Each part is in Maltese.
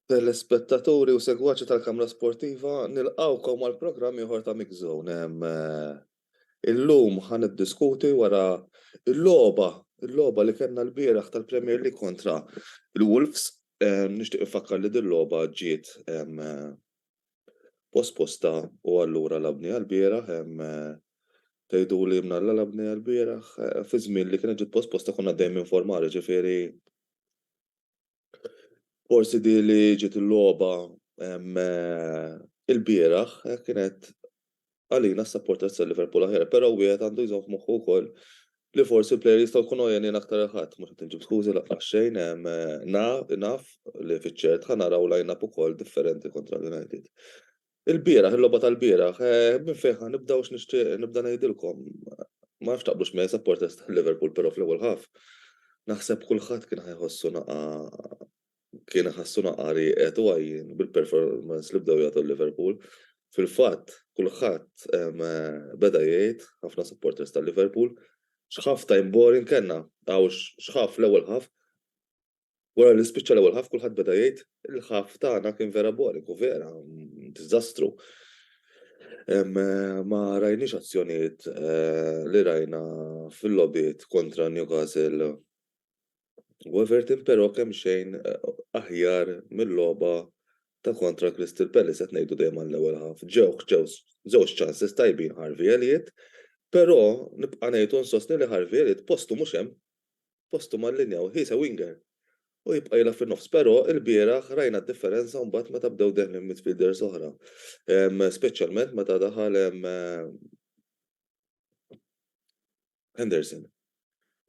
Telespettaturi u segwaċi tal-Kamra Sportiva nilqawkom għal programm ieħor ta' Mix Zone. Illum ħan iddiskuti wara il-logħba li kellna l-bieraħ tal-Premier League kontra il-Wolves. Nixtieq infakkar li din logħba ġiet posposta u allura labni għall-bieraħ tgħiduli mnalla labni għall-bieraħ fi żmien li kienet ġiet posposta konna dejjem informali ġifieri forsi di li ġiet il-logħba il-bieraħ kienet għalina s-supporters tal-Liverpool aħjar, però wieħed għandu jżomm f'moħħu wkoll li forsi l-plejers jistgħu jkunu għenin aktar ħadd, mhux qed inġib skużi laqqas xejn naf li fiċ-ċert ħanaraw line-up ukoll differenti kontra l-United. Il-bieraħ, il-logħba tal-bieraħ, minn fejn ħanibdew x'nixtieq nibda ngħidilkom. Ma nafx taqblux miegħi supporters tal-Liverpool, però fl-ewwel ħaf naħseb kulħadd kien ħajħossu naqari qed u għajjin bil-performance li bdew jagħtu l-Liverpool. Fil-fatt, kulħadd beda jgħid ħafna supporters tal-Liverpool x'ħaf time boring kellna, għaw x'ħaf l-ewwel ħaf. Wara li spiċċa l-ewwel ħaf kulħadd beda jgħid il-ħaf tagħna kien vera boring u vera diżastru. Ma rajniex azzjonijiet li rajna fil-logħbiet kontra Newcastle u Everton, però kemm xejn aħjar mill-logħba ta' kontra Crystal Palace qed ngħidu dejjem għall-ewwel ħaf. Ġew żewġ chances tajbin Harvey Elliott, però nibqa' ngħidu nsostni li Harvey Elliott postu mhux hemm, postu mal-linja u he's a winger u jibqa' jilgħab fin-nofs, però l-bieraħ rajna d-differenza mbagħad meta bdew deħlin midfielders oħra. Speċjalment meta daħal Henderson.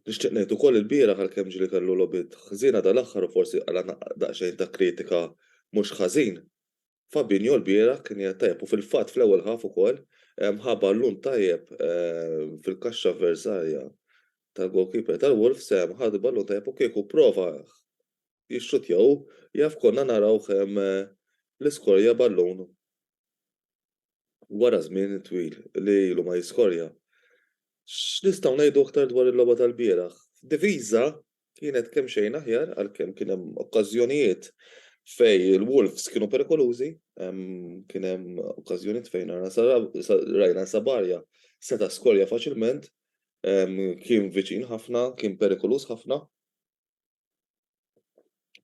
Nixtieq ngħid ukoll il-bieraħ għalkemm ġieli kellu logħbiet ħżiena dal-aħħar u forsi għalha daqsxejn ta' kritika mhux ħażin. Fabinho l-bieraħ kien jgħid tajjeb u fil-fatt fl-ewwel ħaf ukoll ħa ballun tajjeb fil-kaxxa avversarja tal-goalkeeper tal-Wolves ħad ballun tajjeb u kieku prova jixxutjaw jaf konna narawh l-iskorja ballun wara żmien twil li ilu ma jiskorja. X'nistgħu ngħidu aktar dwar il-logħba tal-bieraħ? Diviża kienet kemm xejn aħjar għalkemm kien hemm okkażjonijiet fejn il-Wolves kienu perikolużi, kien hemm okkażjonijiet fejn rajna Sabarja seta' skorja faċilment, kien viċin ħafna, kien perikolus ħafna.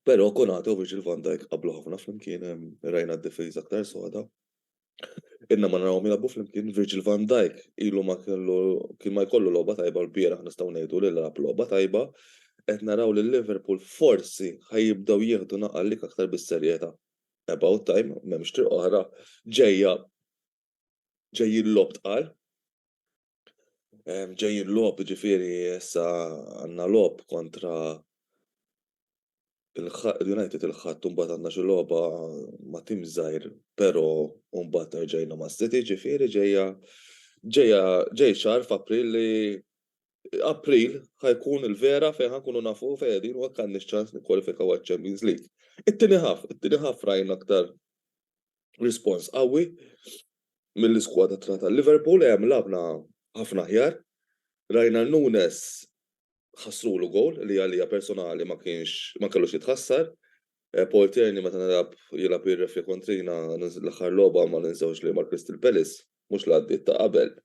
Però Konate u Virgil van Dijk qablu ħafna flimkien rajna d-difiża aktar soda. Inna ma narawhom jilagħbu flimkien Virgil van Dijk ilu kien ma jkollu logħba tajba l-bieraħ nistgħu ngħidu li lagħab logħba tajba, qed naraw li Liverpool forsi ħajjibdew jieħdu naqallik aktar bis-serjetà. About time, m'hemmx triq oħra ġejjin logħb tqal. Ġejjin logħb ġifieri issa għandna logħb kontra il-United il-ħadd u mbagħad għandna xi logħba ma' tim żgħir, però mbagħad nerġgħina ma' City ġifieri ġej xahar f'April li April ħajkun il-vera fejn ħankunu nafu fejn qegħdin u hekk għandniex ċans nikkwalifikaw għaċ-Champions League. It-tieni ħaf rajna aktar rispons qawwi mill-iskwadra tal-Liverpool hemm labna ħafna aħjar. Rajna Nunes ħassrulu gowl li għalija personali ma kellux jitħassar. Paul Tierney meta jilgħab jirrefri kontrina l-aħħar logħba ma ninsewx li mal Crystal Palace mhux l-għaddiet ta' qabel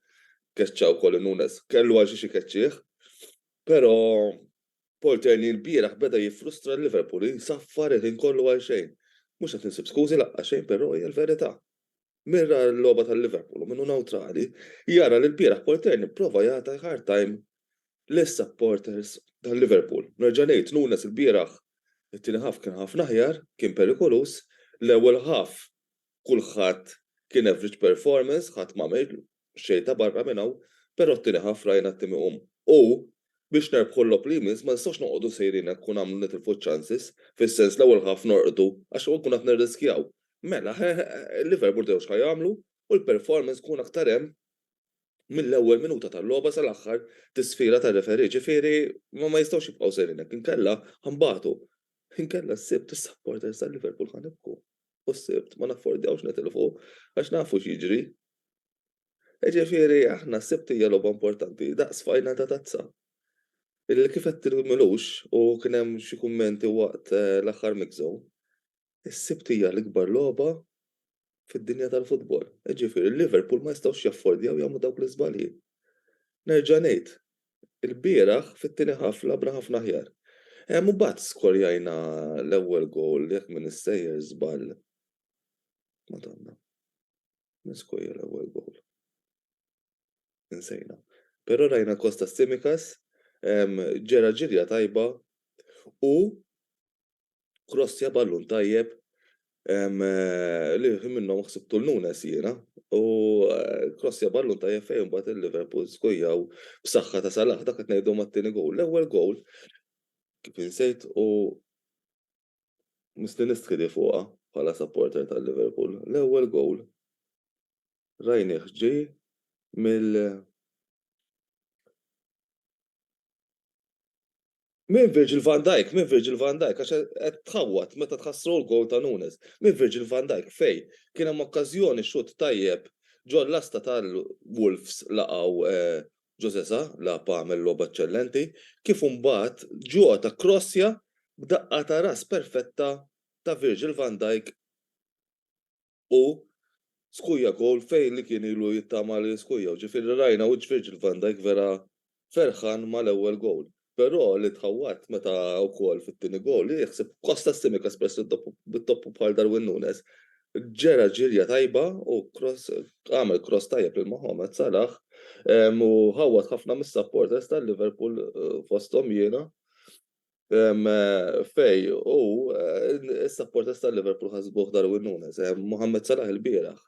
keċċa wkoll Nunes kellu għal xi keċċieħ, però Paul Tierney l-bieraħ beda jiffrustra l-Liverpool jisaffar il-ħin kollu għal xejn. Mhux qed ninsib skużi laqqa xejn, però hija l-verità. Mirra l-logħba tal-Liverpool u minnu newtrali jara li l-bieraħ Paul Tierney prova jagħta hard time lis-supporters tal-Liverpool. Nerġa' ngħid Nunes il-bieraħ it-tieni ħaf kien ħafna aħjar, kien perikolus, l-ewwel ħaf kulħadd kien average performance, ħadd m'għamel xejn ta' barra minn hawn, però t-tieni ħaf rajna t-tim iqum. U biex nerbħu l-lob li jmiss ma nistgħux noqogħdu sejrin hekk u nagħmlu nitilfu ċ-chances, fis-sens l-ewwel ħaf norqdu għax nkun qed nirriskjaw. Mela il-Liverpool dew x'ħajamlu u l-performance tkun aktar hemm mill-ewwel minuta tal-logħba sal-aħħar tisfira tar-referi, ġifieri ma jistgħux jibqgħu sejrin hekk inkella ħambagħtu. Inkella s-sibt is-supporters tal-Liverpool ħanibku. U s-sibt ma naffordjawx nitilfu għax nafu x'jiġri. Ġifieri aħna s-sibt hija logħba importanti daqs final ta' tazza. Illi kif qed tirmilux u kien hemm xi kummenti waqt l-aħħar mixow, is-sibt hija l-ikbar logħba fid-dinja tal-futbol. Ġifieri l-Liverpool ma jistgħux jaffordjaw jagħmlu dawk l-iżbalji. Nerġa' ngħid, ilbieraħ fit-tieni ħaf labra ħafna aħjar. Mbagħad skorjajna l-ewwel gowl jekk min issejjer żball. Madonna. Min skorja l-ewwel gowl? Insejna. Però rajna Kostas Tsimikas ġera ġirja tajba u krossja ballun tajjeb li minnhom ħsibtu l-Nunes jiena u krossja ballun tajjeb fejn imbagħad il-Liverpool skujjaw b'saħħa ta' Salah dak qed ngħidu mat-tieni gowl. L-ewwel gowl kif insejt u misli nistħidi fuqha bħala supporter tal-Liverpool. L-ewwel gowl rajnieh ġej Min Virgil van Dijk, għax qed tħawwat meta tħassru l-gowl ta' Nunes. Min Virgil van Dijk fej kien hemm okkażjoni xut tajjeb ġo l-asta tal-Wolves laqgħu Josesa laqgħa għamel logħba eċċellenti, kif imbagħad ġota krossja b'daqqa ta' ras perfetta ta' Virgil van Dijk u skujja gowl fejn li kien ilu jittama li skujjaw. Ġifieri rajna wiċċ Virgil van Dijk vera ferħan mal-ewwel gowl. Però li tħawwat meta wkoll fit-tieni gowl li jaħseb Kostas Tsimikas espress bit-toppu bħal Darwin Nunes. Ġera ġirja tajba u għamel cross tajjeb lil Mohamed Salah u ħawwat ħafna mis-supporters tal-Liverpool fosthom jiena fej u s-supporters tal-Liverpool ħasbuh Darwin Nunes. Mohamed Salah il-bieraħ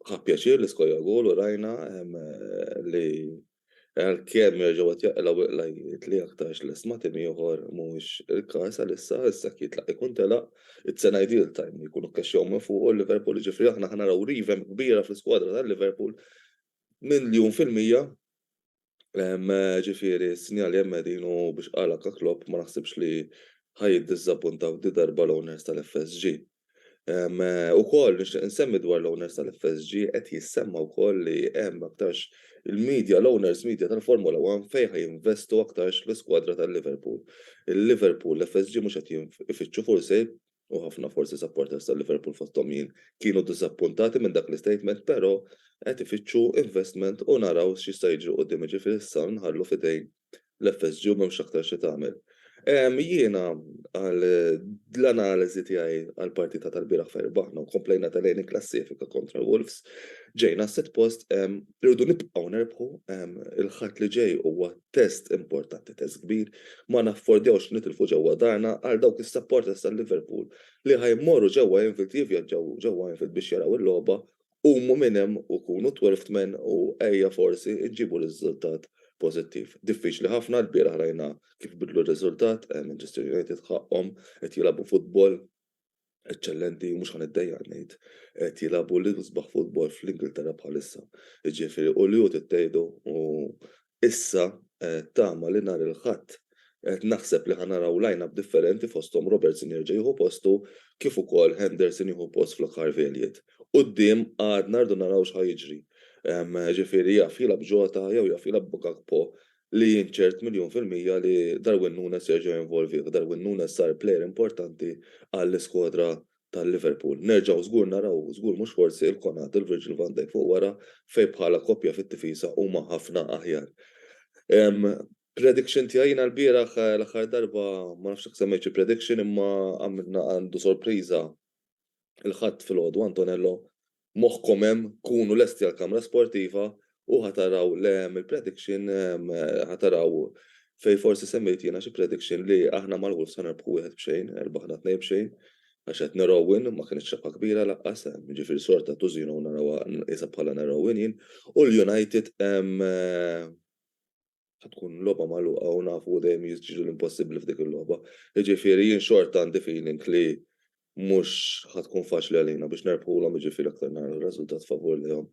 ħa pjaċir li skojja gowl u rajna li kemm jerġgħu qed jaqlaw iqlajjiet li aktarx l-isma' tim ieħor mhuwiex il-każ għalissa issa jitlaq ikun telaq, it's an ideal time li jkunu kkaxxew minn fuq il-Liverpool ġifieri aħna ħanaraw revamp kbira fl-iskwadra tal-Liverpool miljun fil-mija. Ġifieri s-sinjali hemm qegħdin u biex qalak Klopp ma naħsibx li ħajjiddiżappuntaw di darba l-owners tal-FSG. Ukoll nixtieq insemmi dwar l-owners tal-FSG qed jissemma wkoll li hemm aktarx il-media, l-owners media tal-Formula 1 fejn ħajinvestu aktarx fl-iskwadra tal-Liverpool. Il-Liverpool, l-FSG mhux qed ifittxu forsi u ħafna forsi supporters tal-Liverpool fosthom jien kienu ddiżappuntati minn dak l-istatement, però qed ifittxu investment u naraw x'jista' jiġri quddiem ġifieri issa nħallu f'idejn l-FSG u m'hemmx aktar xi tagħmel. Jiena l-analiżi tiegħi għall-partita tal-bieraħ fejn irbaħna u komplejna tal-lejn klassifika kontra Wolves ġejna s-sitt post irridu nibqgħu nerbħu il-ħadd li ġej huwa test importanti, test kbir, ma naffordjawx nitilfu ġewwa darna għal dawk is-supporters tal-Liverpool li ħajmorru ġewwa Anfield jivvjaġġaw ġewwa Anfield biex jaraw il-logħba huma minn hemm u kunu 12 men u ejja forsi nġibu riżultat pożittiv. Diffiċli ħafna l-bieraħ rajna kif bidlu r-riżultat, Manchester United ħaqhom qed jilagħbu futbol eċċellenti mhux ħaniddejja ngħid qed jilagħbu l-isbaħ futbol fl-Ingilterra bħalissa. Jiġifieri u li hu tittejdu u issa tama li nhar il-Ħadd qed naħseb li ħanaraw line-up differenti fosthom Robertson jerġa' jieħu postu kif ukoll Henderson jieħu post fl-aħħar Elliott. Quddiem għadna rdu naraw x'ħajjiġri. Ġifieri jaf jilgħab Jota jew jaf jilgħab Gakpo li jinċert miljun fil-mija li Darwin Nunes jerġa' jinvolvi. Darwin Nunes sar plejer importanti għall-iskwadra tal-Liverpool. Nerġgħu żgur naraw, żgur mhux forsi l-Konat il-Virgil van Dijk fuq wara fejn bħala koppja fit-tifisa huma ħafna aħjar. Prediction tiegħi jiena l-bieraħ l-aħħar darba ma nafx hekk semmejt xi prediction imma għamilna għandu sorpriża il-ħadd filgħodu Antonello moħħkom hemm kunu lesti għall-kamra sportiva u ħataraw il-prediction ħataraw fejn forsi semmejt jiena xi prediction li aħna mal-Wolves ħanerbħu 1-0, erbaħna 2-0 għax qed narrowin ma kienx xabqa kbira laqqas, jiġifieri sorta tużina u narawha qisha bħala narrowin jien u l-United ħatkun logħba magħluqa u nafu dejjem jiġri l-impossibbli f'dik il-logħba. Jiġifieri jien xorta għandi feeling li mhux ħatkun faċli għalina biex nerbħulhom jiġifieri aktar nagħmlu riżultat favur lihom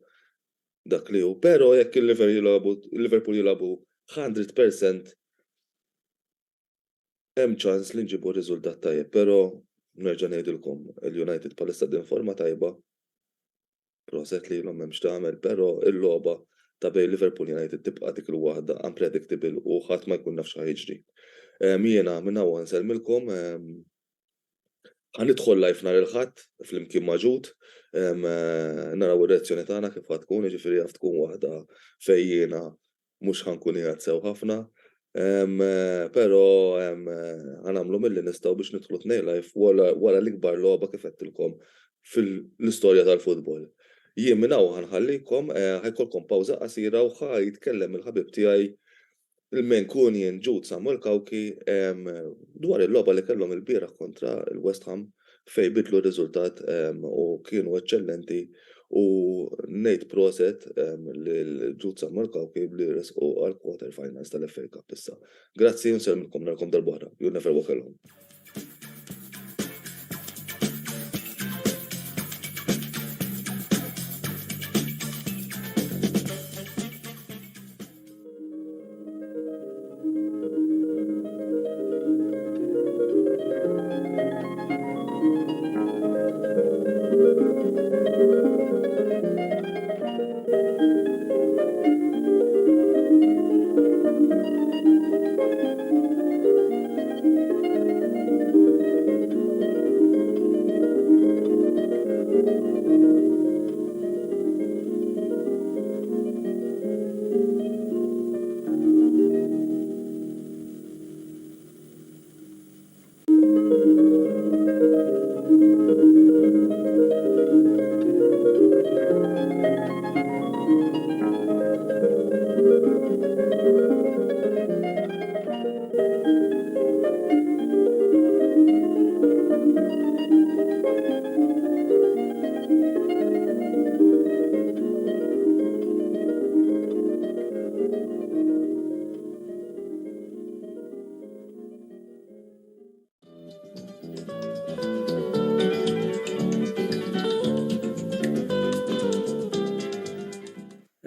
dak li hu. Però jekk il-Liverpool jilagħbu 100% hemm ċans li nġibu riżultat tajjeb, però nerġa' ngħidilkom il-United bħalissa qegħdin forma tajba. Proset lilhom m'hemmx tagħmel, però il-logħba ta' bejn Liverpool United tibqa' dik il-waħda unpredictable u ħadd ma jkun naf x'ħajġri. Jiena minn hawn nsellmilkom ħanidħol live nhar il-Ħadd flimkien ma' Jude, naraw ir-reazzjoni tagħna kif ħatkun, jiġifieri jaf tkun waħda fejn jiena mhux ħankun qiegħed sew ħafna. Però ħanagħmlu milli nistgħu biex nidħlu tnejn live wara l-ikbar logħba kif għedtilkom fil-istorja tal-futbol. Jien minn hawn ħanħallikom, ħajkolkom pawża qasira u ħajitkellem il-ħabib tiegħi il-Mancunian Jude Samuel Kawki dwar il-logħba li kellhom il-bieraħ kontra il-West Ham fejn bidlu r-riżultat u kienu eċċellenti u ngħid proset lil Jude Samuel Kawki li resqu għall-quarter finals tal-FA Cup issa. Grazzi u nsellmilkom narakom darb'oħra. You never walk alone.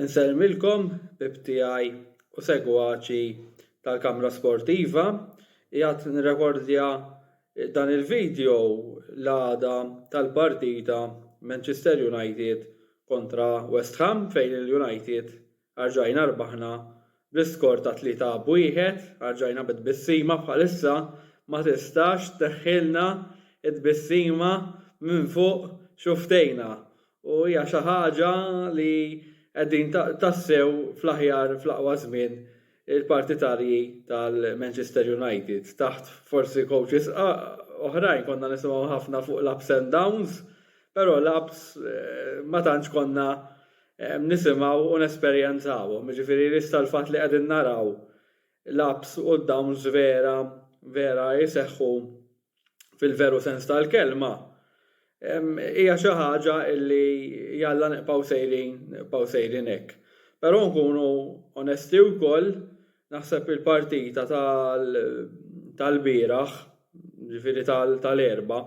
Nsellmilkom bib tiegħi u segwaċi tal-Kamra Sportiva qiegħed nirrekordja dan il-video l-għada tal-partita Manchester United kontra West Ham fejn il-United arġajna rbaħna bl-iskor ta' 3-1, arġajna bit-bissima bħalissa ma tistax teħħilna id-bissima minn fuq xuftejna u hija xi ħaġa li qegħdin tassew fl-aħjar fl-aqwa żmien il-partitarji tal-Manchester United taħt forsi coaches oħrajn konna nisimgħu ħafna fuq l-ups and downs, però l-ups ma tantx konna nisimgħu u nesperjenzawhom. Jiġifieri issa l-fatt li qegħdin naraw l-ups u d-downs vera jseħħu fil-veru sens tal-kelma. Hija xi ħaġa li jalla nibqgħu sejrin hekk. Però nkunu onesti wkoll naħseb il-partita tal-bieraħ, ġifieri tal-erba',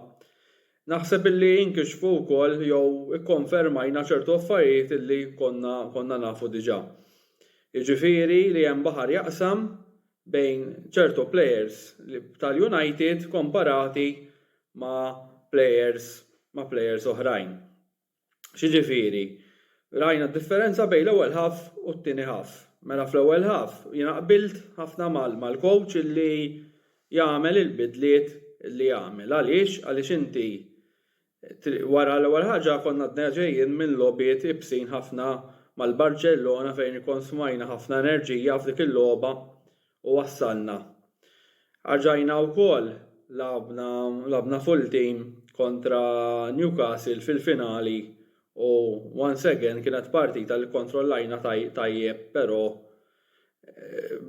naħseb illi inkixfu wkoll jew ikkonfermajna ċertu affarijiet illi konna nafu diġà. Jiġifieri li hemm baħar jaqsam bejn ċertu players tal-United komparati ma' players oħrajn. X'jiġifieri? Rajna differenza bejn l-ewwel half u t-tieni half. Mela fl-ewwel half jiena qbilt ħafna mal-coach illi jagħmel il-bidliet li jagħmel. Għaliex inti wara l-ewwel ħaġa konna ġejjin minn logħbiet ibsin ħafna mal-Barcellona fejn ikkonsumajna ħafna enerġija f'dik il-logħba u wassalna. Arġajna wkoll labna full team kontra Newcastle fil-finali u once again kienet partita li kontrollajna tajjeb, però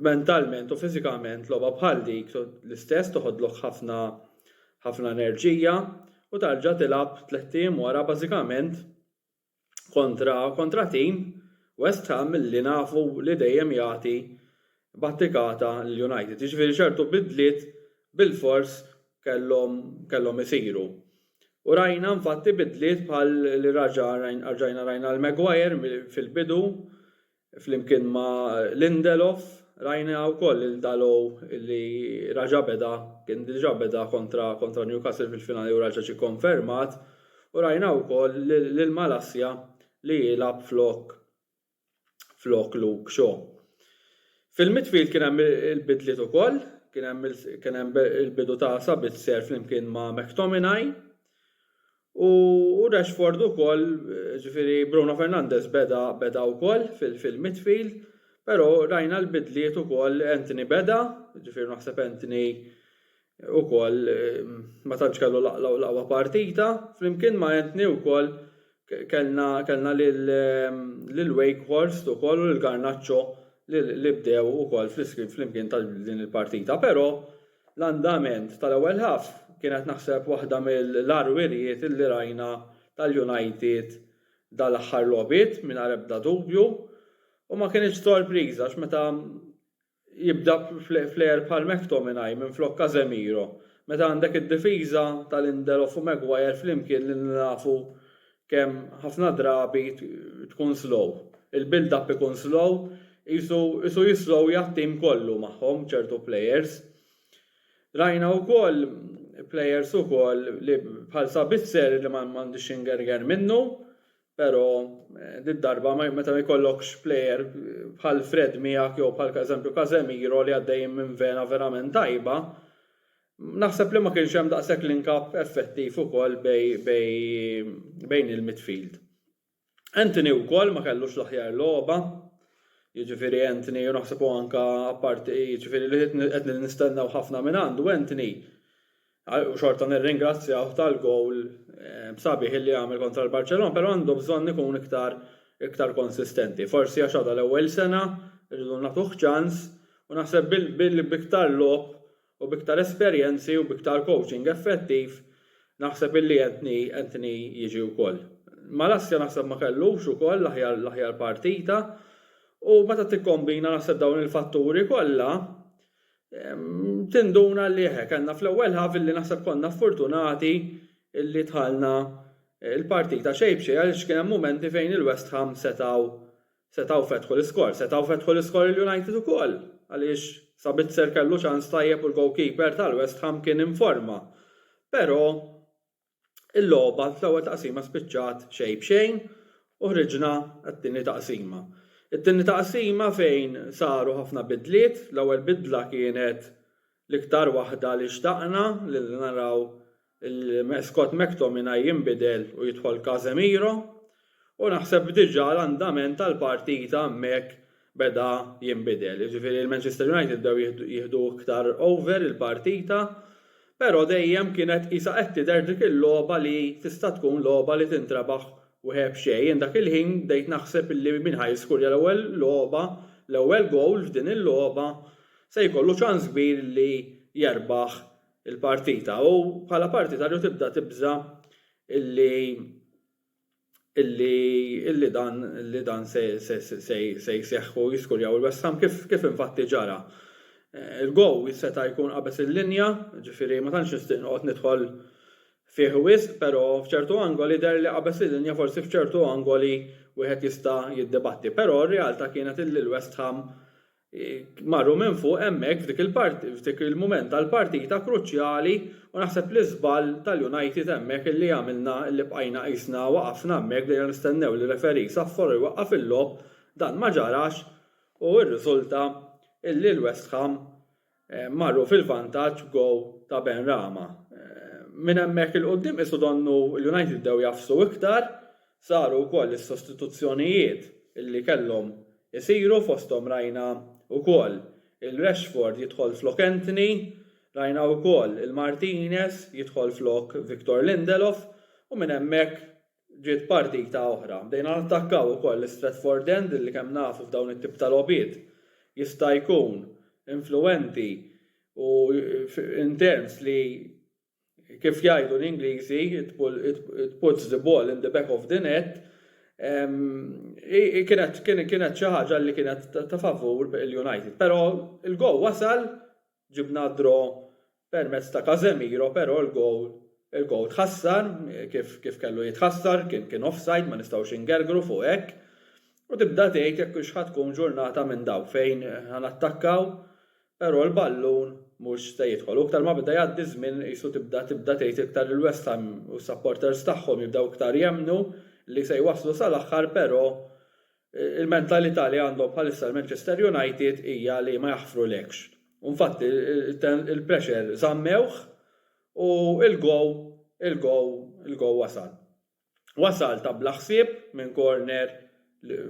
mentalment u fiżikament logħba bħal dik l-istess toħodlok ħafna enerġija u tarġa' tilab 3 ijiem wara bażikament kontra tim West Ham li nafu li dejjem jagħti battikata l-United. Jiġifieri ċertu bidliet bil-fors kellhom isiru. U rajna infatti bidliet bħal li rajna l-Maguire fil-bidu flimkien ma' Lindelof, rajna wkoll il-Dalot li kien diġà beda kontra Newcastle fil-finali u raġa' ġie konfermat, u rajna wkoll lil Malacia li jilgħab flok Luke Shaw. Fil-midfield kien hemm il-bidliet ukoll, kien hemm il-bidu ta' Sabitzer flimkien ma' McTominay u Rashford ukoll, ġifieri Bruno Fernandes beda wkoll fil-midfield, però rajna l-bidliet ukoll Anthony beda, ġifieri naħseb Anthony ukoll ma tantx kellu l-aqwa partita, flimkien ma' Anthony wkoll kellna lil Wakehorst ukoll u l-Garnacho li bdew ukoll flimkien tal din il-partita, però l-andament tal-ewwel ħaf kienet naħseb waħda mill-arwirijiet li rajna tal-United dal-aħħar logħbiet mingħajr ebda dubju u ma kienx sorpriża għax meta jibda flejer bħal McTominay minflok Casemiro, meta għandek id-difiża tal-Lindelof u Maguire flimkien li nafu kemm ħafna drabi tkun slow. Il-build-up ikun slow, jisu jislow jattim kollu magħhom ċertu players. Rajna wkoll players ukoll li bħal Sabitzer li m'għandix ingerger minnu, però darba meta ma jkollokx player bħal Fred miegħek jew bħal eżempju Casemiro li għaddejjin minn vena verament tajba, naħseb li ma kienx hemm daqshekk link-up effettiv ukoll bejn il-midfield. Anthony wkoll ma kellux l-aħjar logħba, jiġifieri Anthony u naħseb anke apparti jiġifieri li qed nistennew ħafna minn għandu Anthony. U xorta nirringrazzjaw tal-gowl sabiħ li għamel kontra l-Barcellona, però għandu bżonn ikun iktar konsistenti. Forsi għax għadha l-ewwel sena rridu nagħtuh ċans u naħseb biktar logħb u biktar esperjenzi u biktar coaching effettiv naħseb illi Anthony jiġi wkoll. Malacia naħseb ma kellux ukoll l-aħjar partita u meta tikkombina naħseb dawn il-fatturi kollha tinduna li kellna fl-ewwel ħaf illi naħseb konna fortunati illi tħallna il-partita xejn għaliex kien hemm mumenti fejn il-West Ham setgħu fetħu l-iskor il-United ukoll għaliex Sabitzer kellu ċans tajjeb u l-goalkeeper tal-West Ham kien informa. Però il-logħba fl-ewwel taqsima spiċċat xejn u ħriġna għat-tieni taqsima. It-tieni taqsima fejn saru ħafna bidliet, l-ewwel bidla kienet l-iktar waħda li xtaqna li naraw Scott McTominay jinbidel u jidħol Casemiro u naħseb diġà l-andament tal-partita hemmhekk beda jinbidel. Jiġifieri il-Manchester United bdew jieħdu iktar over il-partita, però dejjem kienet qisha qed tidher dik il-logħba li tista' tkun logħba li tintrabaħ wieħed xejn. Dak il-ħin bdejt naħseb illi min ħajskurja l-ewwel logħba, l-ewwel gowl f'din il-logħba se jkollu ċans kbir li jerbaħ il-partita u bħala partita rrid tibda tibża illi dan se jseħħu jiskurjaw il-West Ham kif infatti ġara. Il-gow seta' jkun qabeż il-linja, ġifieri ma tantx nistinqod nidħol fih wisq, però f'ċertu angoli der li qabeż il-linja forsi f'ċertu angoli wieħed jista' jiddebatti, però r-realtà kienet illi l-West Ham marru minn fuq hemmhekk f'dik il-mument tal-partita kruċjali u naħseb li żball tal-United hemmhekk illi għamilna illi bqajna qisna waqafna hemmhekk bdejna nistennew li referi saffor iwaqqaf il-logħb dan ma ġarax u r-riżulta illi l-West Ham marru fil-vantaġġ b'gowl ta' Benrahma. Minn hemmhekk il-qudiem isu donnu l-United bdew jafsu iktar, saru wkoll is-sostituzzjonijiet illi kellhom isiru fosthom rajna wkoll il-Rashford jidħol flok Anthony, rajna wkoll il-Martinez jidħol flok Victor Lindelof u minn hemmhekk ġiet partita oħra. Bdejna nattakkaw ukoll l-Stratford End illi kemm nafu f'dawn it-tip ta' logħbiet jista' jkun influenti u in terms li kif jgħidu l-Ingliżi it puts the ball in the back of the net, Kienet xi ħaġa li kienet ta' favur il-United, però il-gowl wasal ġibna draw permezz ta' Casemiro, però il-gowl tħassar kif kellu jitħassar, kien offside, ma nistgħux ingergru fuq hekk. U tibda tgħid jekk hux tkun ġurnata minn daw fejn ħanattakkaw, però l-ballun mhux se jidħol. U aktar ma bida jgħaddi żmien qisu tibda tgħid iktar il-West Ham u supporters tagħhom jibdew iktar jemnu li se jwaslu sal-aħħar, però il-mentalità li għandhom bħalissa l-Manchester United hija li ma jaħfrulekx. Infatti il-pressure żammewh u il-gowl wasal. Wasal ta' bla ħsieb minn corner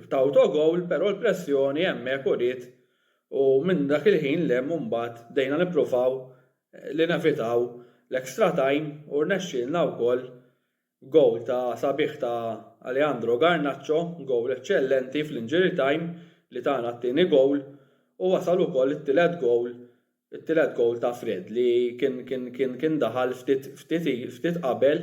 ta' autogowl, però l-pressjoni hemmhekk uriet u minn dak il-ħin lem mbagħad dejna nippruvaw li nevitaw l-extra time u rnexxielna wkoll gowl ta' sabiħ ta' Alejandro Garnacho, gowl eċċellenti fl-injury time li tagħna t-tieni gowl u wasal ukoll it-tielet gowl ta' Fred li kien daħal ftit qabel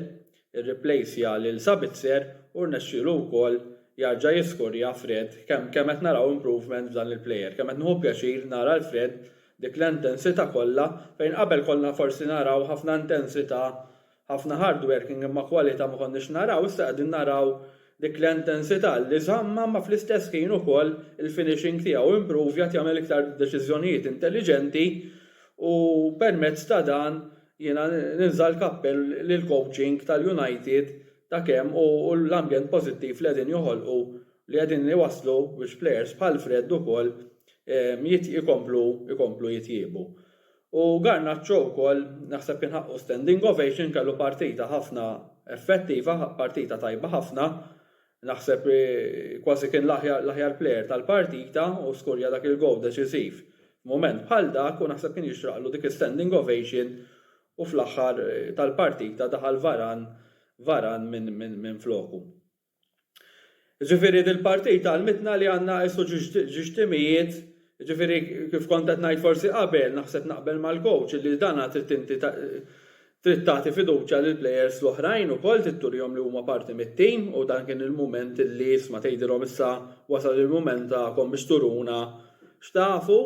irreplacja lil Sabitzer u rnexxielu wkoll jarġa' jiskorja Fred kemm qed naraw improvement f'dan il-plejer, kemm qed nieħu pjaċir nara l-Fred dik l-intensità kollha fejn qabel kollha forsi naraw ħafna intensità, ħafna hard working imma kwalità ma konniex naraw, issa qegħdin naraw dik l-intensità li żamma ma fl-istess ħin ukoll il-finishing tiegħu improvjat jagħmel iktar deċiżjonijiet intelligenti u permezz ta' dan jiena ninżal kappell lil coaching tal-United ta' kemm u l-ambjent pożittiv li qegħdin joħolqu li qegħdin iwasslu biex plejers bħal Fred ukoll ikomplu jitjiebu. U Garnacho wkoll naħseb kien ħaqqu standing ovation, kellu partita ħafna effettiva, partita tajba ħafna, naħseb kważi kien l-aħjar plejer tal-partita u skorja dak il-gowl deċiżiv. Moment bħal dak u naħseb kien jixraqlu dik standing ovation u fl-aħħar tal-partita daħal Varan minn floku. Ġifieri dil-partita għalmitna li għandna isu ġiġtimijiet, ġifieri kif kont qed ngħid forsi qabel naħseb naqbel mal-coach li dan trid tagħti fiduċja lil plejers l-oħrajn ukoll titturihom li huma parti mit-tim u dan kien il-mument li isma' tgħidilhom issa wasal il-mument tagħkom biex turuna x'tafu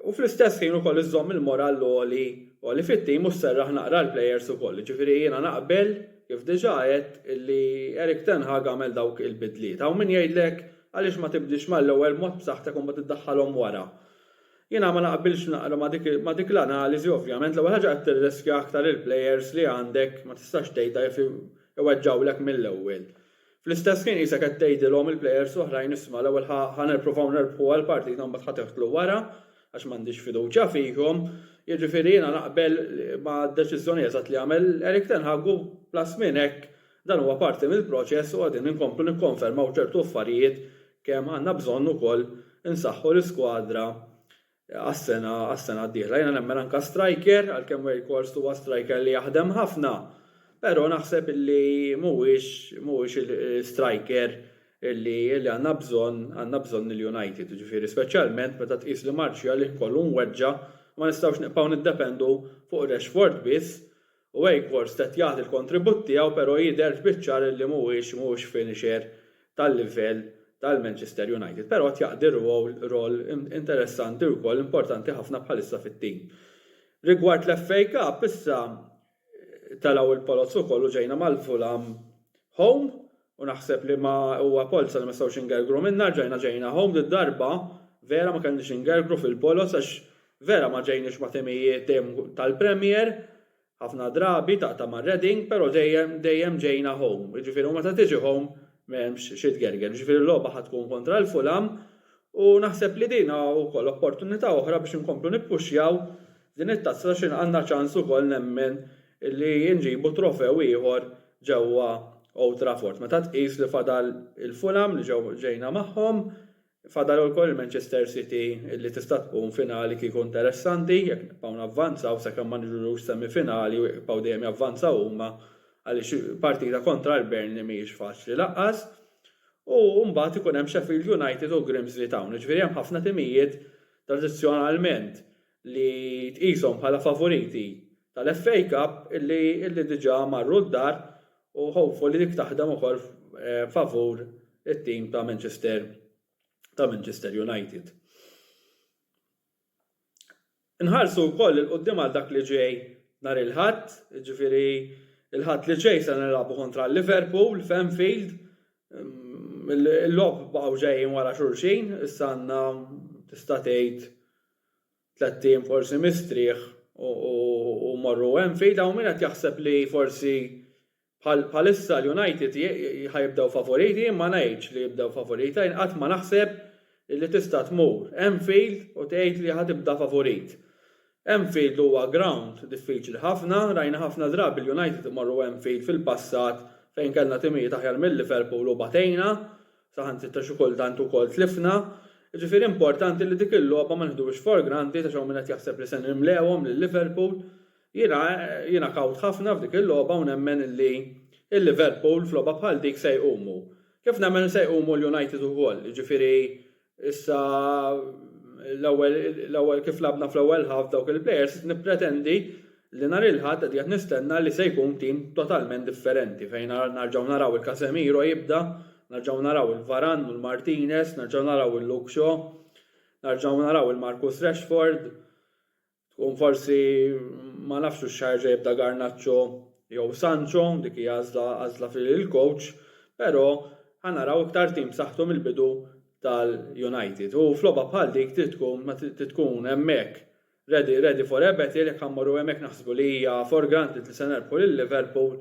u fl-istess ħin ukoll iżżomm il-moral li fit-tim u sserraħ naqra l-plejers ukoll. Ġifieri jiena naqbel kif diġà qed li Erik ten Hag għamel dawk il-bidliet. Hawn min jgħidlek għaliex ma tibdix mal-ewwel mod b'saħħtek u ma tiddaħħalhom wara. Jiena ma naqbilx naqra ma dik l-analiżi ovvjament l-ewwel ħaġa qed tirriskja aktar il-plejers li għandek ma tistax tgħidha iweġġawlek mill-ewwel. Fl-istess kien isek qed tgħidilhom il-plejers oħrajn isma' l-ewwel ħanerpruvaw nerbħu għall-partita mbagħad ħateħtlu wara għax m'għandix fiduċja fihom. Jiġifieri jiena naqbel ma' deċiżjoni eżatt li għamel Erik ten Hag plas minn hekk dan huwa parti mill-proċess u għadin inkomplu nikkonfermaw ċertu affarijiet kemm għandna bżonn ukoll insaħħu l-iskwadra għas-sena d-dieħla. Jiena nemmen anke striker għalkemm Weghorst huwa striker li jaħdem ħafna, però naħseb illi mhuwiex il-striker illi għandna bżonn il-United. Ġifieri speċjalment meta tqis li Martial li kollu mweġġa ma nistgħux nibqgħu niddependu fuq Rashford biss u Weghorst qed jagħti l-kontribut tiegħu però jidher biċ-ċar li mhuwiex finisher tal-livell tal-Manchester United, però qed jaqdi rol interessanti wkoll importanti ħafna bħalissa fit-tim. Rigward l-FA Cup issa talgħu il-Polozz ukoll u ġejna mal-Fulham home u naħseb li ma huwa polza li ma stgħux ingergru minna ġejna home d-darba vera ma kellniex ingergru fil-Polozz għax vera ma ġejniex ma' temijiet tal-Premier, ħafna drabi ta' ma' Reading, però dejjem ġejna home. Ġifieri meta tiġi home m'hemmx xi tgerger. Ġifieri l-logħba ħad tkun kontra l-Fulham u naħseb li din wkoll opportunità oħra biex inkomplu nippuxjaw din it-tazza x'in għandna ċans ukoll nemmen li nġibu trofew ieħor ġewwa Old Trafford. Meta tqis li fadal il-Fulham li ġejna magħhom, fadal ukoll il-Manchester City li tista' tkun finali kieku interessanti jekk nibqgħu navvanzaw sakemm ma niġrux semifinali u jibqgħu dejjem javvanzaw huma għaliex partita kontra l-Burnley mhijiex faċli laqqas. U mbagħad ikun hemm Sheffield United u Grimsby Town. Ġifieri hemm ħafna timijiet tradizzjonalment li tqishom bħala favoriti tal-FA Cup illi diġà marru d-dar u hopefully dik taħdem ukoll favur it-tim ta' Manchester United. Inħarsu wkoll il-qudiem għal dak li ġej nhar il-Ħadd, ġifieri il-Ħadd li ġej se nilagħbu kontra Liverpool f'Anfield. Il-logħb baqgħu ġejjin wara xulxin, issa għandna tista' tgħid 3 ijiem forsi mistrieħ u marru Anfield hawn min qed jaħseb li forsi bħalissa l-United ħajibdew favoriti, ma ngħidx li jibdew favoriti, qatt ma naħseb li tista' tmur Anfield u tgħid li ħatibda favorit. Anfield huwa ground diffiċli ħafna, rajna ħafna drabi l-United imorru Anfield fil-passat fejn kellna timijiet aħjar mill-Liverpool u batejna, saħansitra xi kultant ukoll tlifna. Ġifieri importanti li dik il-logħba ma nieħduhiex for granted għax hawn min qed jaħseb li se nimlewhom lill-Liverpool. Jiena kawt ħafna f'dik il-logħba u nemmen li il-Liverpool f'logħba bħal dik se jqumu. Kif nemmen se jqumu l-United ukoll, ġifieri issa l-ewwel kif labna fl-ewwel ħaf dawk il-players nippretendi li nhar il-Ħadd qed nistenna li se jkun tim totalment differenti fejn narġgħu naraw il-Casemiro jibda, narġgħu naraw il-Varane u l-Martinez, narġgħu naraw il-Luke Shaw, narġgħu naraw il-Marcus Rashford, tkun forsi ma nafx x'ħarġa jibda Garnacho jew Sancho, dik hija għażla fil-coach, però ħanaraw iktar tim saħħtu mill-bidu tal-United. U f'logħba bħal dik tkun hemmhekk ready for a battle, jekk ħammorru hemmhekk naħsbu li hija for granted li se nerbħu lill-Liverpool,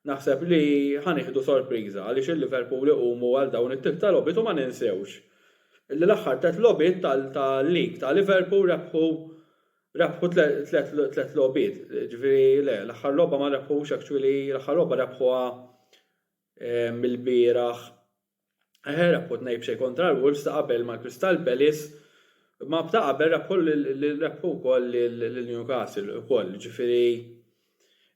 naħseb li ħanieħdu sorpriża għaliex il-Liverpool iqumu għal dawn it-tip ta' logħbiet u ma ninsewx. L-aħħar 3 logħbiet tal-lig ta' Liverpool rebħu 3 logħbiet. Ġifieri le, l-aħħar logħba ma rebħux actually, l-aħħar logħba rebħuha mill-bieraħ. Rebħu 2-0 kontra l-Wolves ta' qabel mal-Crystal Palace, ma bta' qabel rebħu wkoll lil-Newcastle ukoll. Ġifieri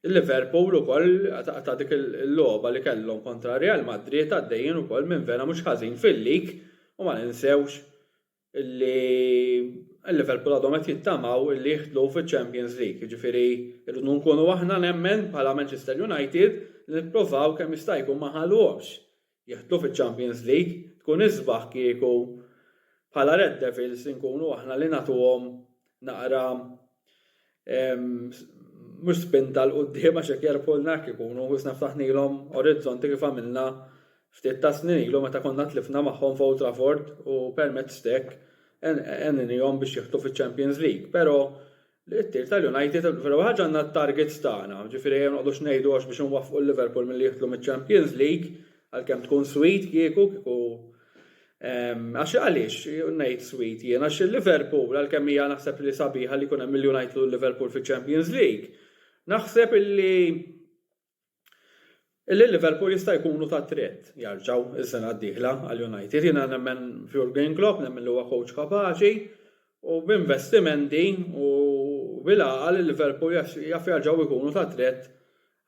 il-Liverpool ukoll ta' dik il-logħba li kellhom kontra Real Madrid għaddejjin ukoll minn vera mhux ħażin fil-lig u ma ninsewx li il-Liverpool għadhom qed jittamaw li jieħdlu fiċ-Champions League. Ġifieri rridu nkunu aħna nemmen bħala Manchester United li nippruvaw kemm jista' jkun ma ħalluhomx jieħdlu fiċ-Champions League, tkun isbaħ kieku bħala Red Devils nkunu aħna li nagħtuhom naqra mhux spinta l-qudiem għax hekk jerpolna ikunu wisna ftaħnilhom orizzonti kif għamilna ftit ta' snin ilu meta konna tlifna magħhom f'Old Trafford u permezz hekk għennihom biex jieħdu fiċ-Champions League. Però l-ittir tal-United veru ħaġa għandna t-targets tagħna, ġifieri ma nqogħdux ngħidu għax biex nwaffqu l-Liverpool milli jieħdlu miċ-Champions League għalkemm tkun sweet kieku għax għaliex ngħid sweet jien għax il-Liverpool għalkemm hija naħseb li sabiħa li jkun hemm il-United u l-Liverpool fiċ-Champions League. Naħseb li il-Liverpool jista' jkunu ta' tret jarġgħu is-sena d-dieħla għall-United. Jiena nemmen f'Jurgen Klopp, nemmen li huwa coach kapaċi u b'investimenti u bil-għaqal il-Liverpool jaf jarġgħu jkunu ta' tret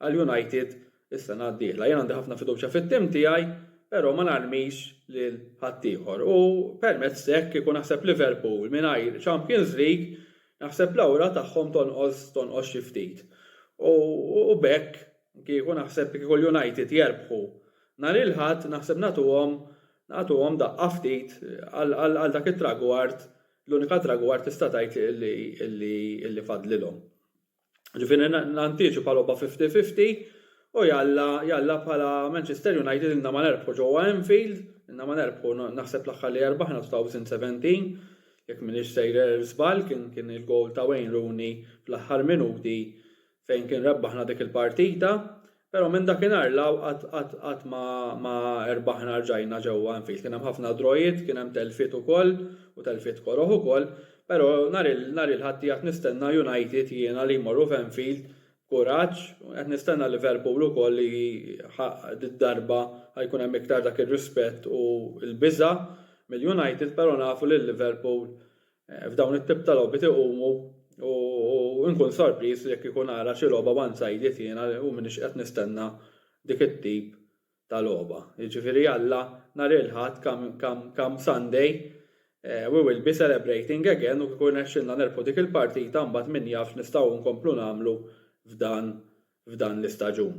għall-United is-sena d-dieħla. Jien għandi ħafna fiduċja fit-tim tiegħi, però ma narmix lil ħadd ieħor. U permezz hekk kieku naħseb Liverpool mingħajr Champions League naħseb l-awra tagħhom tonqos xi ftit. U bekk kieku naħseb kieku l-United jerbħu nhar il-Ħadd naħseb nagħtuhom daqqa ftit għal dak it-tragward, l-unika tragward tista' tgħid li fadlilhom. Ġifieri nantiċipa logħba 50-50 u jalla bħala Manchester United inna ma nerbħu ġewwa Anfield, inna ma nerbħu naħseb l-aħħar li erbaħna 2017 jekk m'iniex sejrer żball kien il-gowl ta' Wayne Rooney fl-aħħar minuti fejn kien rebbaħna dik il-partita, però minn dakinhar law qatt ma erbaħna rġajna ġewwa Anfield. Kien hemm ħafna drojiet, kien hemm telfiet ukoll u telfiet koroħ ukoll, però nhar il-Ħadd qed nistenna United jiena li jmorru f'Anfield kuraġġ, qed nistenna Liverpool ukoll li d-darba ħajkun hemm iktar dak ir-rispett u l-biża' mill-United, però nafu li Liverpool f'dawn it-tip ta' logħbiet iqumu u nkun sorpriż jekk ikun ara xi logħba one-sided jiena u m'iniex qed nistenna dik it-tip ta' logħba. Jiġifieri alla nhar il-Ħadd come Sunday we will be celebrating again u kieku nexxilna nerbħu dik il-partita mbagħad min jaf nistgħu nkomplu nagħmlu f'dan l-istaġun.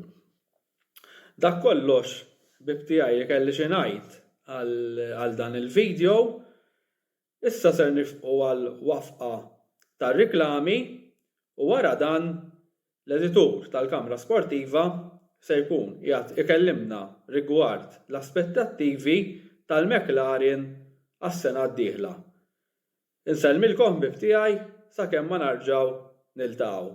Dak kollox ħbib tiegħi li kelli xi ngħid għal dan il-video, issa ser nifqu għal wafqa tar-riklami u wara dan l-editur tal-Kamra Sportiva se jkun qiegħed ikellimna rigward l-aspettattivi tal-McLaren għas-sena d-dieħla. Insellmilkom ħbib tiegħi sakemm ma narġgħu niltaqgħu.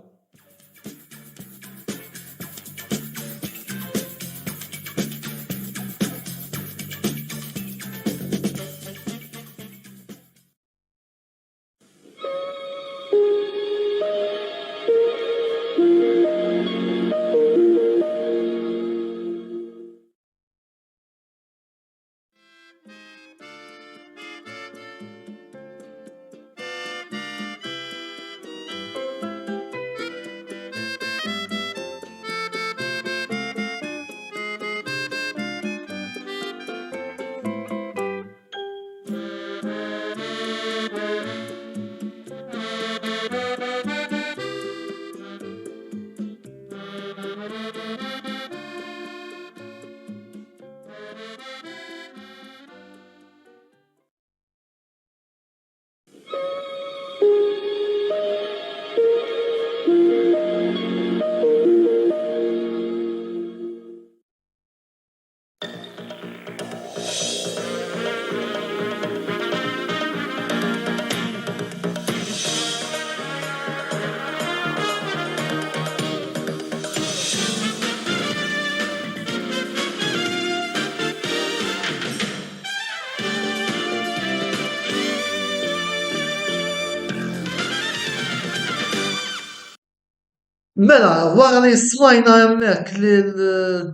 Mela, wara li smajna hemmhekk lil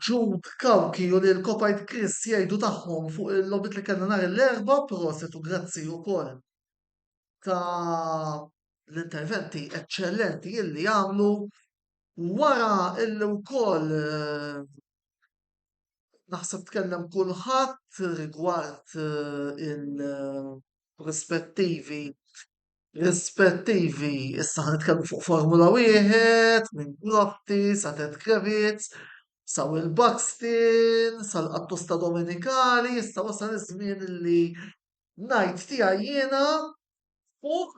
Jude Kawki u lil Kopajt Chris jgħidu tagħhom fuq il-logħbiet li kellna nhar l-erbgħa, proset u grazzi wkoll ta' l-interventi eċċellenti illi għamlu wara illi wkoll naħseb tkellem kulħadd rigward il-rispettivi issa ħanitkellmu fuq Formula Wieħed minn Grotti sa Ted Kravitz sa Will Buxton sal-Qattusta Domenikali issa wasal iż-żmien illi ngħid tiegħi jiena fuq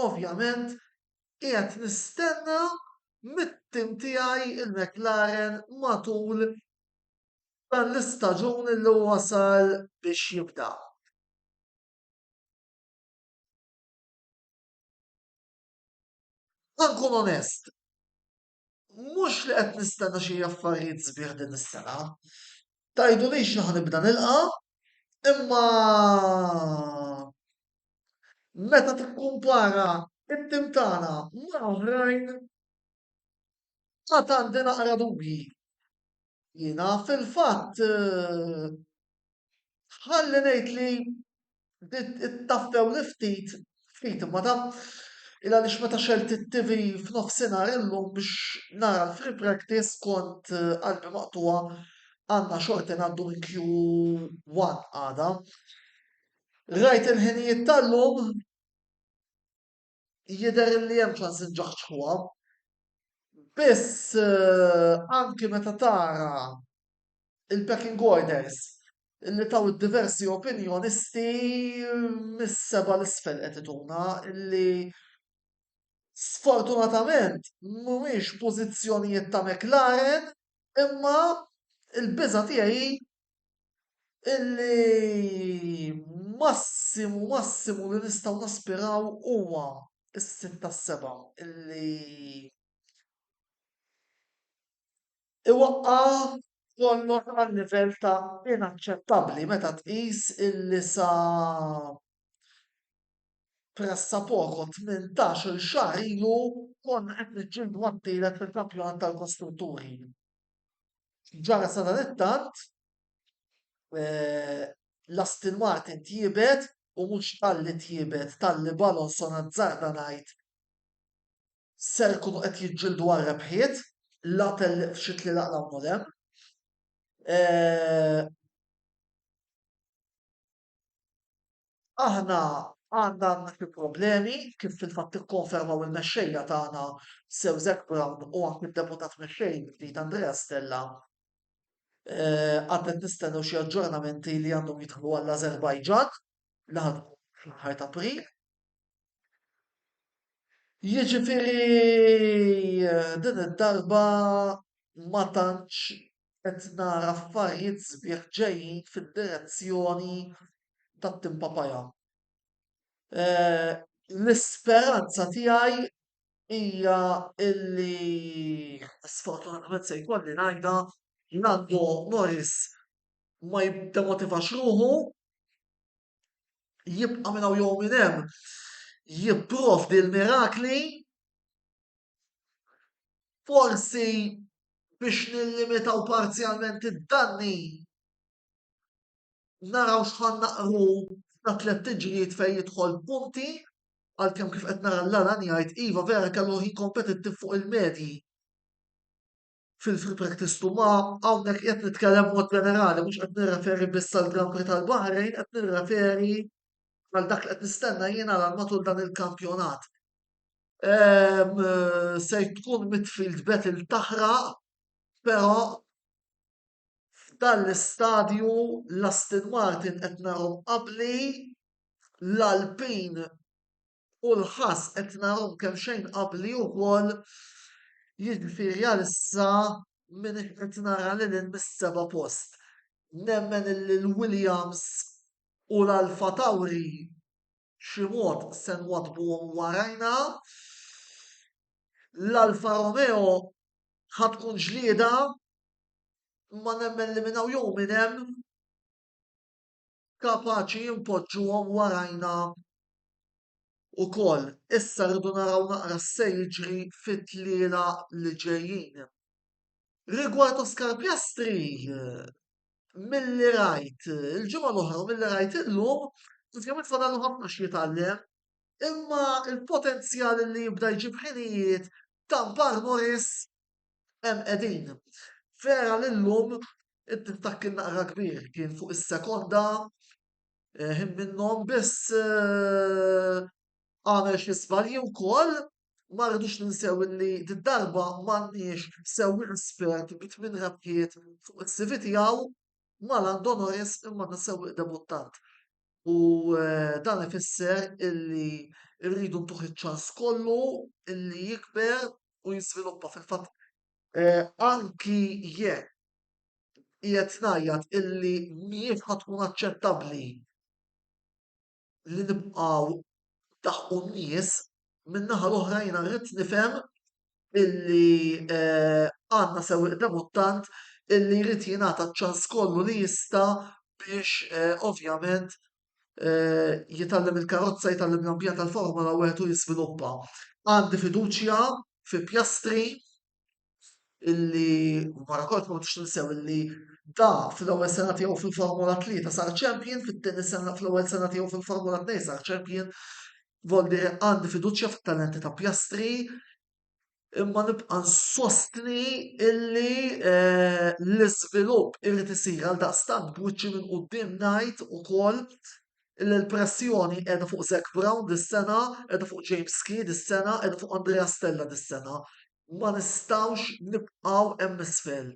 ovvjament qiegħed nistenna mit-tim tiegħi il-McLaren matul dan l-istaġun illi wasal biex jibda. Nkun onest, mhux li qed nistenna xi affarijiet sbieħ din is-sena. Tgħidulix li ħanibda nilqa', imma meta tikkumpara it-tim tagħna ma' oħrajn għad għandi naqra dubji. Jiena fil-fatt ħalli ngħid li ittaffew li ftit imma taf il għaliex meta xelt it-TV f'nofsinhar illum biex nara l-free practice kont qalbi maqtuwa għandna xorti ngħaddu minn Q1 għada. Rajt il-ħinijiet tal-lum jidher li hemm ċans inġaħġħuha. Biss anki meta tara il-pecking orders illi taw diversi opinjonisti mis-seba l-isfel qed ituna illi sfortunatament mhumiex pożizzjonijiet ta' McLaren imma il-biża' tiegħi illi massimu li nistgħu naspiraw huwa is-sitta s-seba' illi iwaqqa' kollox għal livell ta' inaċċettabbli meta tqis illi sa pressapoco 18-il xahar ilu konna qed niġġieldu għat-tielet fil-kampjonat tal-Kostrutturi. Ġara sa dan it-tant l-Aston Martin tjiebet u mhux talli tjiebet talli Alonso nazzarda ngħid ser ikunu qed jiġġieldu għal rebħiet l-atel fxit li laqla modem. Aħna għandna xi problemi kif fil-fatt ikkonfermaw il-mexxejja tagħna Sew Zac Brown u anke id-deputat mexxej ġdid Andrea Stella Għaddet nistennew xi aġġornamenti li għandhom jidħlu għall-Azerbajġan li ħadkun fl-aħħar ta' April. Jiġifieri din id-darba ma tantx qed nara affarijiet sbieħ ġejjin fid-direzzjoni tat-Tim Papaja. L-isperanza tiegħi hija illi sfortunatament se jkolli ngħidha Lando Norris ma jiddemotivax ruħu, jibqa' minn hawn jew minn hemm jipprovdi l-mirakli, forsi biex nillimitaw parzjalment id-danni naraw x'ħan naqru ta' tliet tiġrijiet fejn jidħol punti għalkemm kif qed nara l-Alan jgħid iva vera kellu ħin kompetittiv fuq il-medji fil-free practice tu ma hawnhekk qed nitkellem mod ġenerali mhux qed nirreferi biss għall-Grand Prix tal-Baħrejn, qed nirreferi għal dak li qed nistenna jiena għal matul dan il-kampjonat. Se tkun midfield battle taħraq, però f'dan l-istadju l-Aston Martin qed narhom qabli, l-Alpine u l-Haas qed narhom kemm xejn qabli wkoll, jiġifieri għalissa min qed nara lil hinn mis-seba' post. Nemmen illi l-Williams u l-Alfa Tauri b'xi mod se nwaddbuhom warajna. L-Alfa Romeo ħatkun ġlieda imma nemmen li minn hawn jew minn hemm kapaċi jimpoġġuhom warajna ukoll. Issa rridu naraw naqra se jiġri fit-tliela li ġejjin. Rigward Oscar Piastri, milli rajt il-ġimgħa l-oħra u milli rajt illum, ovvjament fadallu ħafna x'jitgħallem, imma il-potenzjal li jibda jġib ħinijiet ta' Bar Norris hemm qegħdin. Vera lillum id-dittakk naqra kbir kien fuq is-sekonda, ħin minnhom biss għamel xi żbalji wkoll, ma rridux ninsew illi d-darba m'għandniex sewwieq espert bi 8 rabtiet fuq is-CV tiegħu ma Lando Norris imma sewwieq debuttant. U dan ifisser illi rridu ntuħ iċ-ċans kollu illi jikber u jiżviluppa fil-fatt anki jekk qiegħed ngħid illi mhijiex ħadd tkun aċċettabbli li nibqgħu daħqu n-nies, min-naħa l-oħra jiena rrid nifhem illi għandna sewwieq debuttant illi jrid jingħata ċ-ċans kollu li jista' biex ovvjament jitgħallem il-karozza, jitgħallem l-ambjent tal-Formula 1 u jiżviluppa. Għandi fiduċja fi Piastri illi wara kollox ma tix ninsew illi da fl-ewwel sena tiegħu fil-Formula 3 sar champion, fit-tieni sena fl-ewwel sena tiegħu fil-Formula 2 sar champion. Voldi għandi fiduċja fit-talenti ta' Piastri, imma nibqa' nsostni illi l-iżvilupp irid isir għaldaqstant b'wiċċi minn quddiem ngħid ukoll illi l-pressjoni qiegħda fuq Zac Brown dis-sena, qiegħda fuq James Key dis-sena, qiegħda fuq Andrea Stella dis-sena. Ma nistgħux nibqgħu hemm isfel.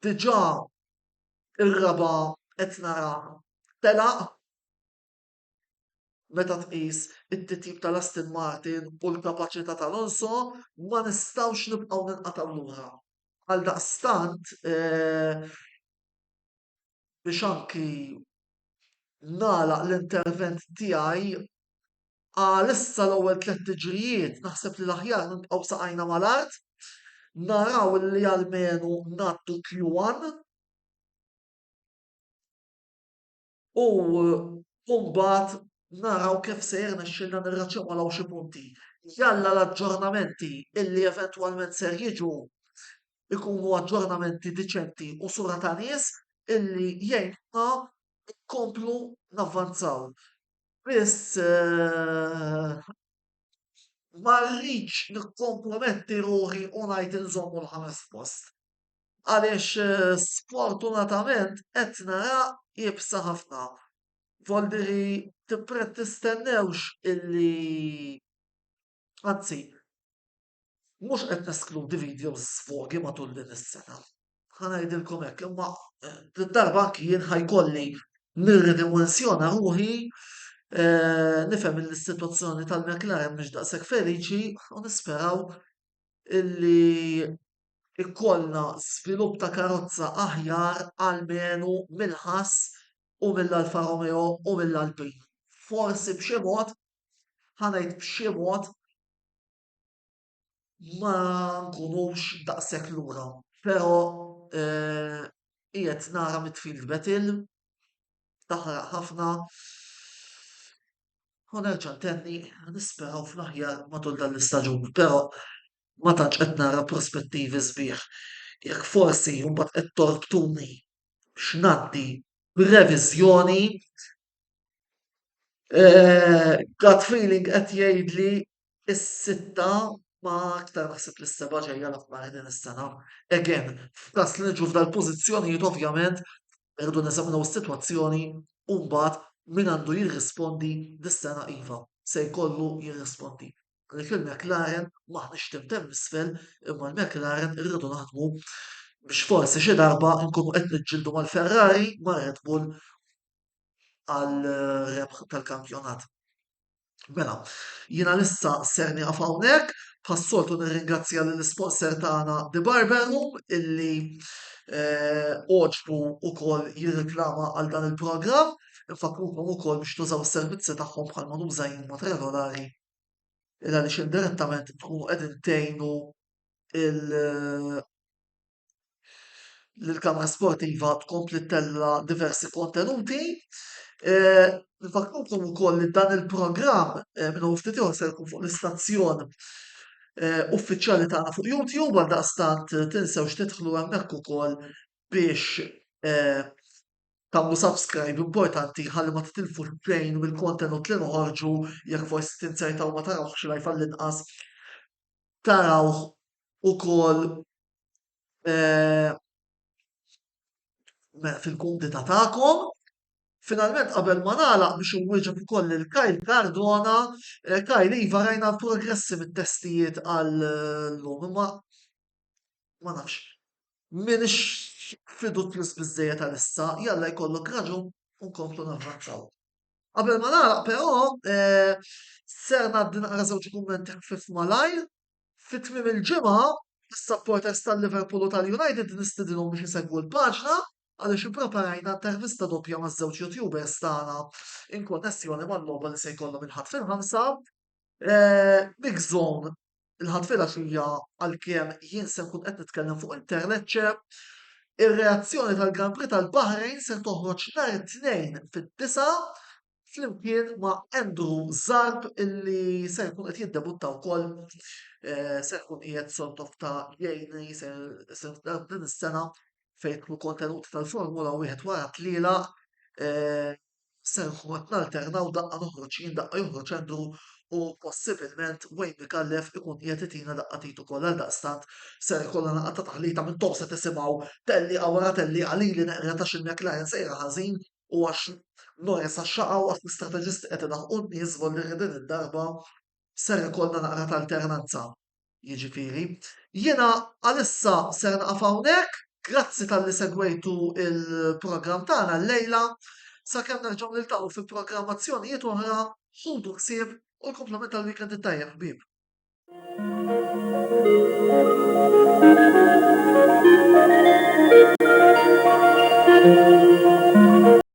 Diġà ir-raba' qed nara telaq meta tqis it-titjib tal-Aston Martin u l-kapaċità tal-Alonso, ma nistgħux nibqgħu ninqatgħu lura. Għaldaqstant biex anki nagħlaq l-intervent tiegħi għalissa l-ewwel tliet tiġrijiet naħseb li l-aħjar nibqgħu saqajna mal-art, naraw li almenu ngħaddu Q1 u mbagħad naraw kif se jirnexxilna nirraċċew xi punti. Jalla l-aġġornamenti illi eventwalment ser jiġu ikunu aġġornamenti diċenti u sura ta' nies illi jgħinna nkomplu navvanzaw. Biss ma rridx nikkomprometti ruħi u ngħid inżommu l-5 post. Għaliex sfortunatament qed nara jibsa ħafna. Voldiri tistennewx illi anzi mhux qed neskludi videos sfoghi matul din is-sena. ħanajdilkom hekk, imma darba kien ħajkolli nirridimensjona ruħi nifhem li s-sitwazzjoni tal-McLaren mhix daqshekk feliċi u nisperaw illi ikollna żvilupp ta' karozza aħjar almenu mill-Haas u mill-Alfa Romeo u mill-Alpine. Forsi b'xi mod, ħanajd b'xi mod ma nkunux daqshekk lura. Però qiegħed nara midfield battle taħraq ħafna u nerġa' ntenni nisperaw fl-aħjar matul dan l-istaġun, però ma tantx qed nara prospettivi sbieħ. Jekk forsi mbagħad qed torbtuni x'ngħaddi b'reviżjoni, gut feeling qed jgħidli is-sitta ma aktar naħseb li s-seba' ġejja l-aħbar din is-sena. Again, f'każ li niġu f'dal pożizzjonijiet ovvjament irridu neżaminaw is-sitwazzjoni u mbagħad min għandu jirrispondi dis-sena iva se jkollu jirrispondi. Għalhekk il-McLaren m'aħniex timtem isfel, imma l-McLaren irridu naħdmu biex forsi xi darba nkunu qed niġġieldu mal-Ferrari ma' Red Bull għal rebħ tal-kampjonat. Mela, jiena issa ser nieqaf hawnhekk, bħas-soltu nirringrazzja lill-isponsor tagħna The Barber Room illi oġbu wkoll jirriklama għal dan il-programm. Infakrukom ukoll biex tużaw is-servizzi tagħhom bħalma nuża jien mod regolari il għaliex indirettament tkunu qegħdin tgħinu lill-kamra sportiva tkompli tella diversi kontenuti. Nfakrukom ukoll li dan il-programm minn ftit ieħor se jkun fuq l-istazzjon uffiċjali tagħna fuq YouTube għaldaqstant tinsewx tidħlu hemmhekk ukoll biex tagħmlu subscribe importanti ħalli ma titilfu xejn mill-kontenut li noħorġu jekk forsi tinsejtaw ma tarawx live għall-inqas tarawh ukoll fil-kumdita tagħkom. Finalment qabel ma nagħlaq biex inwieġeb ukoll lil Kyle Cardona, Kyle iva rajna progressi mit-testijiet għall-lum, imma ma nafx. M'iniex fidutlis biżżejjed għalissa, jalla jkollok raġun u nkomplu navvanzaw. Qabel ma nagħlaq però ser ngħaddi naqra żewġ kummenti ħfief malajr. Fit-tmiem il-ġimgħa is-supporters tal-Liverpool u tal-United nistidilhom biex isegwu l-paġna għaliex ippreparajna intervista doppja maż-żewġ YouTubers tagħna in konnessjoni mal-logħba li se jkollhom il-ħadd fil-ħamsa. Big Zone il-ħadd fil-għaxija għalkemm jien se nkun qed nitkellem fuq internet ir-reazzjoni tal-Grand Prix tal-Baħrejn se toħroġ nhar it-tnejn fid-9 flimkien ma' Andrew Zarb illi se jkun qed jiddebutta wkoll se jkun qiegħed sort of ta' jgħinni se din is-sena fejn jkunu kontenuti tal-Formula wieħed wara tliela se nkunu qed nalternaw daqqa noħroġ jien daqqa joħroġ Andrew u possibilment Wayne Micallef ikun qiegħed itina daqqatit ukoll għaldaqstant se jkollna naqgħa ta' taħlita minn toq se tisimgħu telliqa wara telliqa lili neqra ta' il-McLaren sejra ħażin u għax Norris għax-xaqa u għax l-istrateġisti qed idaħħu n-nies volli din id-darba ser ikollna naqra ta' alternanza. Jiġifieri, jiena għalissa ser naqaf hawnhekk, grazzi tal-li segwejtu il-programm tagħna llejla, sakemm nerġgħu niltaqgħu fil-programmazzjonijiet oħra, ħudu ħsieb u l-komplement tal-weekend it-tajjeb ħbieb.